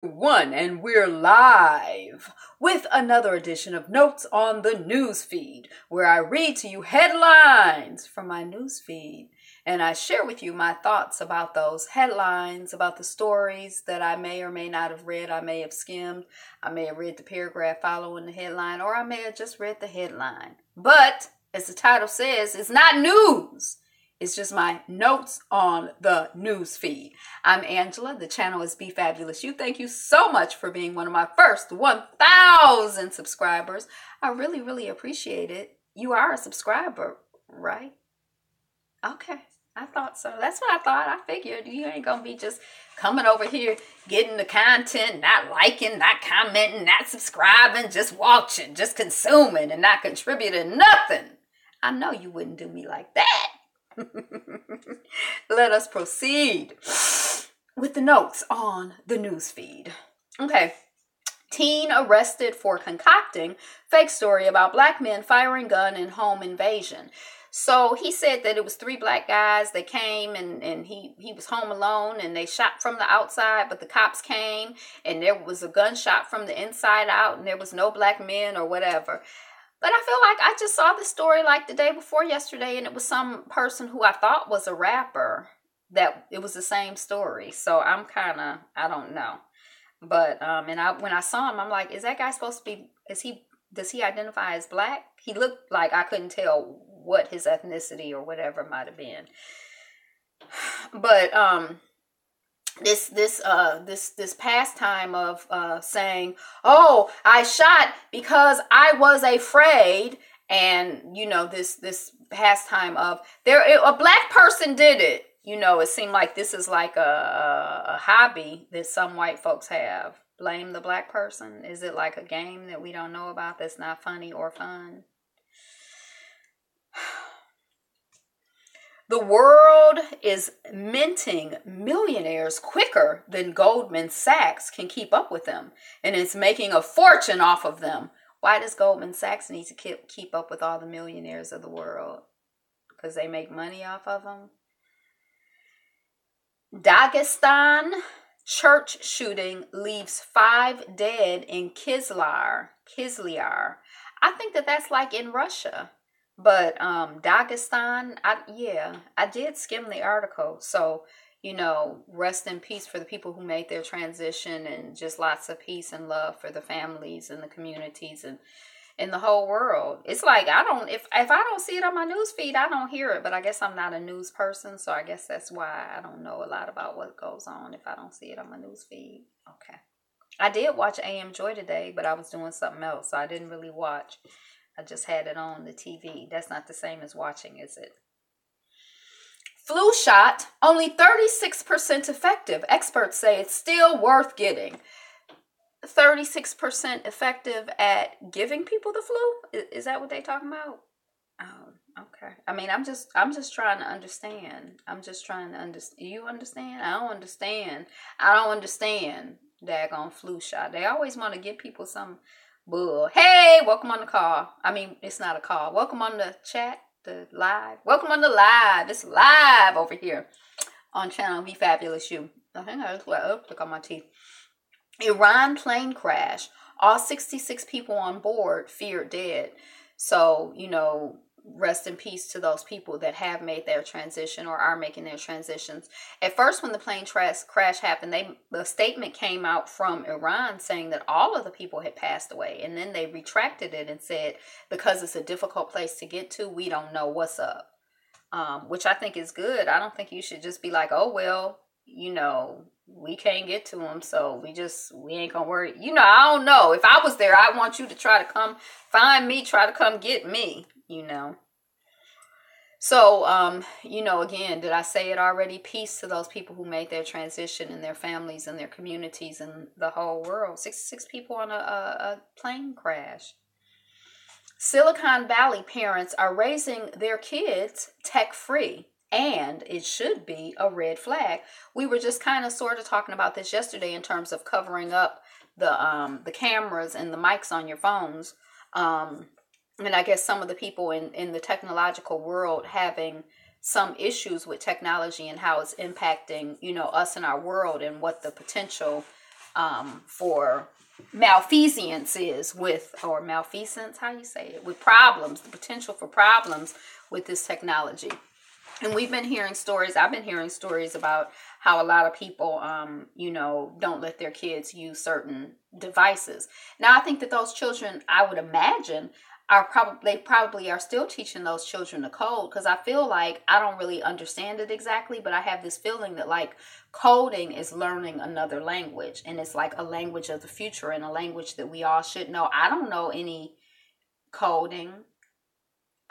One, and we're live with another edition of Notes on the News Feed, where I read to you headlines from my news feed, and I share with you my thoughts about those headlines, about the stories that I may or may not have read. I may have skimmed, I may have read the paragraph following the headline, or I may have just read the headline. But, as the title says, it's not news. It's just my notes on the news feed. I'm Angela. The channel is Be Fabulous You. Thank you so much for being one of my first 1,000 subscribers. I really, really appreciate it. You are a subscriber, right? Okay, I thought so. That's what I thought. I figured you ain't gonna be just coming over here, getting the content, not liking, not commenting, not subscribing, just watching, just consuming, and not contributing nothing. I know you wouldn't do me like that. Let us proceed with the notes on the news feed. Okay. Teen arrested for concocting fake story about black men firing gun in home invasion. So he said that it was 3 black guys that came and he was home alone and they shot from the outside, but the cops came and there was a gunshot from the inside out and there was no black men or whatever. But I feel like I just saw the story like the day before yesterday, and it was some person who I thought was a rapper that it was the same story. So I'm kind of, I don't know. But when I saw him, I'm like, is that guy supposed to be, does he identify as black? He looked like I couldn't tell what his ethnicity or whatever might have been. But this pastime of saying, oh, I shot because I was afraid, and this pastime of a black person did it. It seemed like this is like a hobby that some white folks have. Blame the black person. Is it like a game that we don't know about that's not funny or fun? The world is minting millionaires quicker than Goldman Sachs can keep up with them, and it's making a fortune off of them. Why does Goldman Sachs need to keep up with all the millionaires of the world? Because they make money off of them? Dagestan church shooting leaves 5 dead in Kizlyar. I think that's like in Russia. But Dagestan, I did skim the article. So, rest in peace for the people who made their transition, and just lots of peace and love for the families and the communities and in the whole world. It's like if I don't see it on my news feed, I don't hear it. But I guess I'm not a news person, so I guess that's why I don't know a lot about what goes on if I don't see it on my news feed. Okay. I did watch AM Joy today, but I was doing something else, so I didn't really watch. I just had it on the TV. That's not the same as watching, is it? Flu shot, only 36% effective. Experts say it's still worth getting. 36% effective at giving people the flu? Is that what they're talking about? Oh, okay. I mean, I'm just trying to understand. You understand? I don't understand. Daggone flu shot. They always want to give people some bull. Hey, welcome on the call. I mean, it's not a call. Welcome on the chat, the live. Welcome on the live. It's live over here on channel Be Fabulous You. Oh, hang on. Look on my teeth. Iran plane crash. All 66 people on board feared dead. So, rest in peace to those people that have made their transition or are making their transitions. At first, when the plane crash happened, the statement came out from Iran saying that all of the people had passed away. And then they retracted it and said, because it's a difficult place to get to, we don't know what's up. Which I think is good. I don't think you should just be like, oh, well, we can't get to them, so we ain't gonna worry. I don't know. If I was there, I want you to try to come find me, try to come get me, So, again, did I say it already? Peace to those people who made their transition and their families and their communities and the whole world. 66 people on a plane crash. Silicon Valley parents are raising their kids tech-free. And it should be a red flag. We were just kind of sort of talking about this yesterday in terms of covering up the cameras and the mics on your phones. And I guess some of the people in the technological world having some issues with technology and how it's impacting, us in our world and what the potential for malfeasance is with, or malfeasance, how you say it, with problems, the potential for problems with this technology. And we've been hearing stories, I've been hearing stories about how a lot of people, don't let their kids use certain devices. Now, I think that those children, I would imagine, they probably are still teaching those children to code, because I feel like, I don't really understand it exactly, but I have this feeling that like coding is learning another language, and it's like a language of the future and a language that we all should know. I don't know any coding.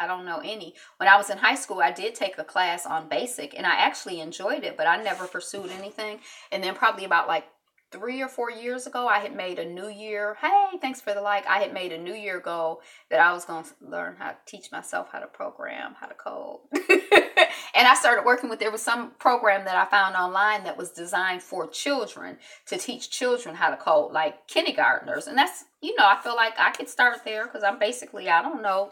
I don't know any. When I was in high school, I did take a class on BASIC, and I actually enjoyed it, but I never pursued anything. And then probably about like 3 or 4 years ago, I had made a New Year. Hey, thanks for the like. I had made a New Year goal that I was going to learn how to teach myself how to program, how to code. And I started working with, there was some program that I found online that was designed for children, to teach children how to code, like kindergartners. And that's, I feel like I could start there, because I'm basically, I don't know,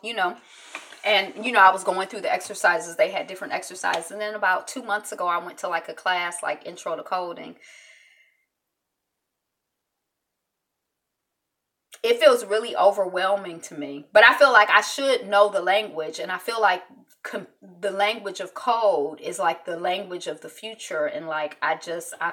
And, I was going through the exercises. They had different exercises. And then about 2 months ago, I went to like a class, like Intro to Coding. It feels really overwhelming to me, but I feel like I should know the language, and I feel like the language of code is like the language of the future, and like I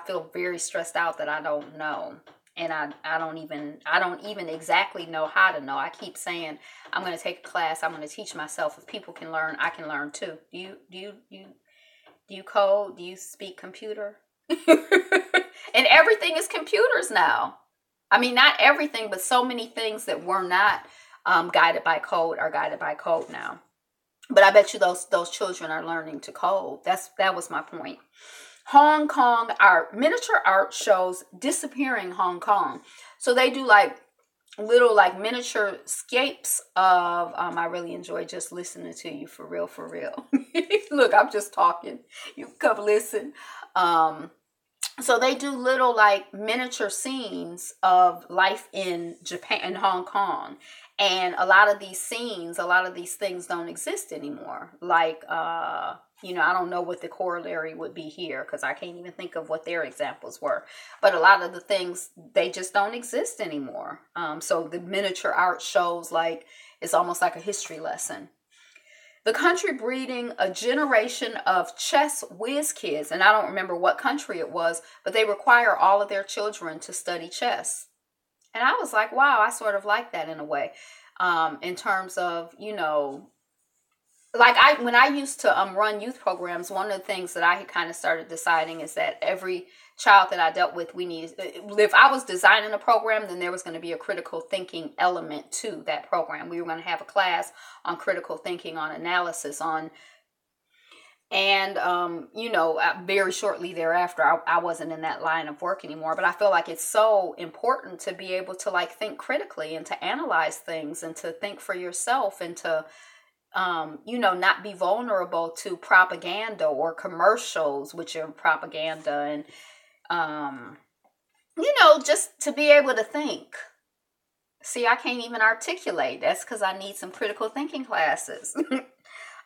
feel very stressed out that I don't know, and I don't even exactly know how to know. I keep saying I'm going to take a class, I'm going to teach myself. If people can learn, I can learn too. Do you code? Do you speak computer? And everything is computers now. I mean, not everything, but so many things that were not guided by code are guided by code now. But I bet you those children are learning to code. That was my point. Hong Kong art, miniature art shows disappearing Hong Kong. So they do like little like miniature scapes of, I really enjoy just listening to you, for real, for real. Look, I'm just talking. You come listen. So they do little like miniature scenes of life in Japan and Hong Kong. And a lot of these scenes, a lot of these things don't exist anymore. Like, I don't know what the corollary would be here, because I can't even think of what their examples were. But a lot of the things, they just don't exist anymore. So the miniature art shows like, it's almost like a history lesson. The country breeding a generation of chess whiz kids, and I don't remember what country it was, but they require all of their children to study chess. And I was like, wow, I sort of like that in a way, in terms of, like when I used to run youth programs, one of the things that I had kind of started deciding is that every child that I dealt with, if I was designing a program, then there was going to be a critical thinking element to that program. We were going to have a class on critical thinking, on analysis, very shortly thereafter, I wasn't in that line of work anymore. But I feel like it's so important to be able to like think critically and to analyze things and to think for yourself, and to not be vulnerable to propaganda or commercials, which are propaganda, and, just to be able to think. See, I can't even articulate. That's because I need some critical thinking classes.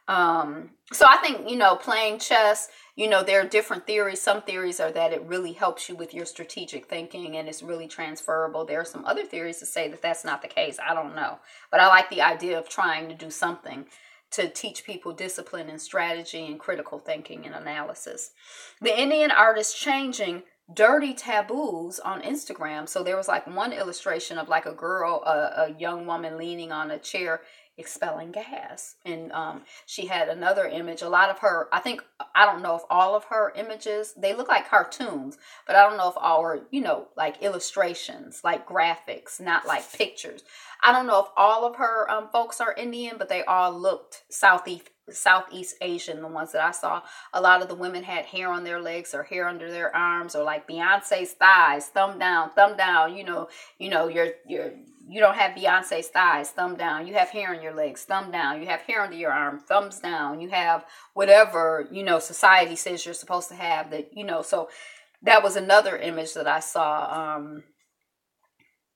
So I think, playing chess, there are different theories. Some theories are that it really helps you with your strategic thinking and it's really transferable. There are some other theories that say that that's not the case. I don't know. But I like the idea of trying to do something to teach people discipline and strategy and critical thinking and analysis. The Indian artist changing dirty taboos on Instagram. So there was like one illustration of like a girl, a young woman leaning on a chair expelling gas. And she had another image. A lot of her, I don't know if all of her images, they look like cartoons, but I don't know if all are, like illustrations, like graphics, not like pictures. I don't know if all of her folks are Indian, but they all looked Southeast Asian, the ones that I saw. A lot of the women had hair on their legs or hair under their arms, or like Beyonce's thighs, thumb down, you don't have Beyonce's thighs, thumb down. You have hair on your legs, thumb down. You have hair under your arm, thumbs down. You have whatever, society says you're supposed to have, that, so that was another image that I saw.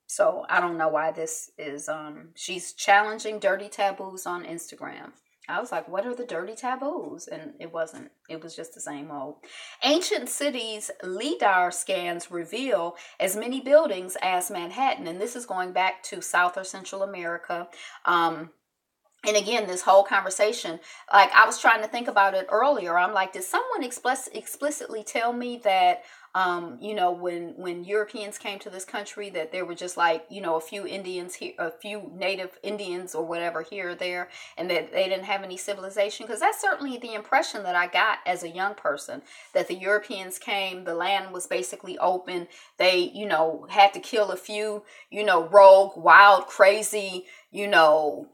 So I don't know why this is, she's challenging dirty taboos on Instagram. I was like, what are the dirty taboos? And it wasn't. It was just the same old. Ancient cities LIDAR scans reveal as many buildings as Manhattan. And this is going back to South or Central America. And again, this whole conversation, like I was trying to think about it earlier. I'm like, did someone explicitly tell me that, when Europeans came to this country, that there were just like, a few Indians here, a few native Indians or whatever here or there, and that they didn't have any civilization? Because that's certainly the impression that I got as a young person, that the Europeans came, the land was basically open. They, had to kill a few, rogue, wild, crazy,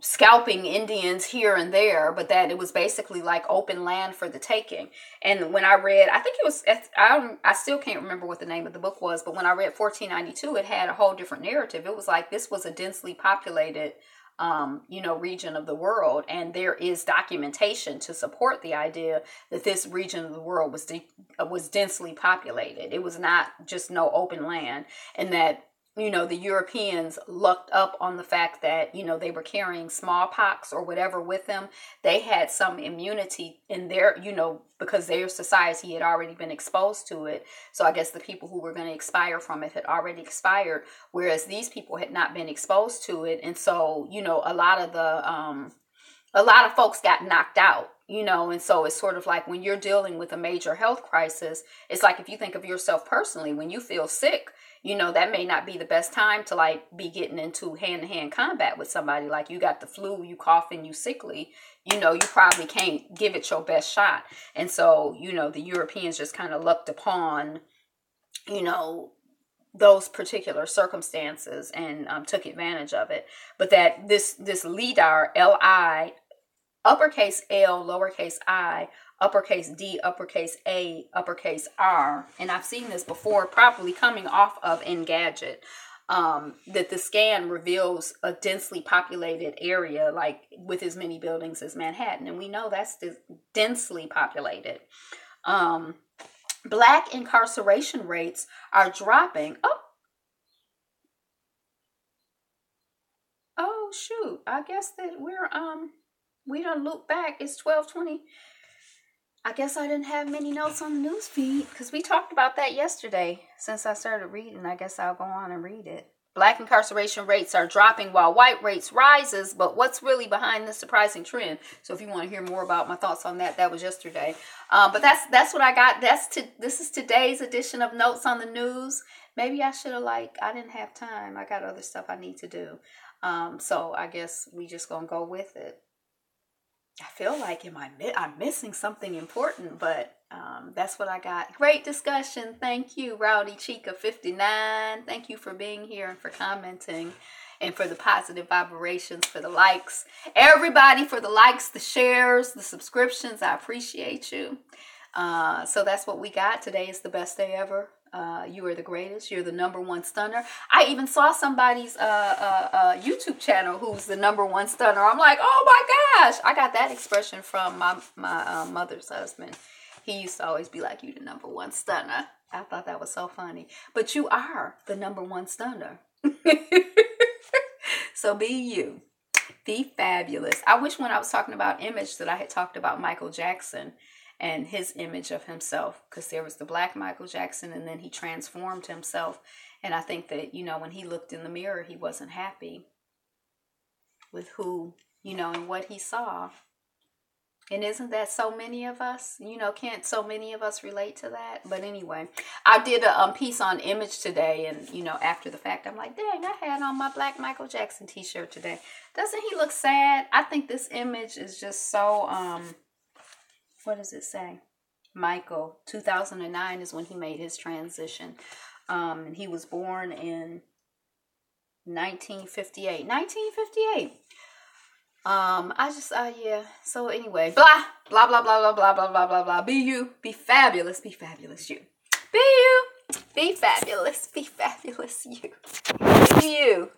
scalping Indians here and there, but that it was basically like open land for the taking. And when I read, I think it was, I still can't remember what the name of the book was, but when I read 1492, it had a whole different narrative. It was like this was a densely populated, region of the world, and there is documentation to support the idea that this region of the world was densely populated. It was not just no open land, and that the Europeans lucked up on the fact that, they were carrying smallpox or whatever with them. They had some immunity in their, because their society had already been exposed to it. So I guess the people who were going to expire from it had already expired, whereas these people had not been exposed to it. And so, a lot of folks got knocked out. And so it's sort of like when you're dealing with a major health crisis, it's like if you think of yourself personally, when you feel sick, that may not be the best time to like be getting into hand-to-hand combat with somebody. Like you got the flu, you coughing, you sickly, you probably can't give it your best shot. And so, the Europeans just kind of looked upon, those particular circumstances and took advantage of it. But that this LIDAR, L-I, uppercase L, lowercase I, uppercase D, uppercase A, uppercase R. And I've seen this before, probably coming off of Engadget, that the scan reveals a densely populated area, like with as many buildings as Manhattan. And we know that's densely populated. Black incarceration rates are dropping. Oh, shoot. I guess that we done loop back. It's 12:20. I guess I didn't have many notes on the news feed because we talked about that yesterday. Since I started reading, I guess I'll go on and read it. Black incarceration rates are dropping while white rates rises, but what's really behind this surprising trend? So if you want to hear more about my thoughts on that, that was yesterday. But that's what I got. This is today's edition of Notes on the News. Maybe I should have I didn't have time. I got other stuff I need to do. So I guess we just gonna go with it. I feel like I'm missing something important, but that's what I got. Great discussion. Thank you, Rowdy Chica 59. Thank you for being here and for commenting and for the positive vibrations, for the likes. Everybody for the likes, the shares, the subscriptions. I appreciate you. So that's what we got. Today is the best day ever. You are the greatest. You're the number one stunner. I even saw somebody's YouTube channel who's the number one stunner. I'm like, oh my gosh. I got that expression from my mother's husband. He used to always be like, you the number one stunner. I thought that was so funny. But you are the number one stunner. So be you. Be fabulous. I wish when I was talking about image that I had talked about Michael Jackson and his image of himself, because there was the black Michael Jackson and then he transformed himself. And I think that, when he looked in the mirror, he wasn't happy with who, and what he saw. And isn't that so many of us? Can't so many of us relate to that? But anyway, I did a piece on image today. And, after the fact, I'm like, dang, I had on my black Michael Jackson t-shirt today. Doesn't he look sad? I think this image is just so, what does it say? Michael, 2009 is when he made his transition. And he was born in 1958. 1958. Yeah. So anyway, blah, blah, blah, blah, blah, blah, blah, blah, blah, blah. Be you. Be fabulous. Be fabulous, you. Be you. Be fabulous. Be fabulous, you. Be you.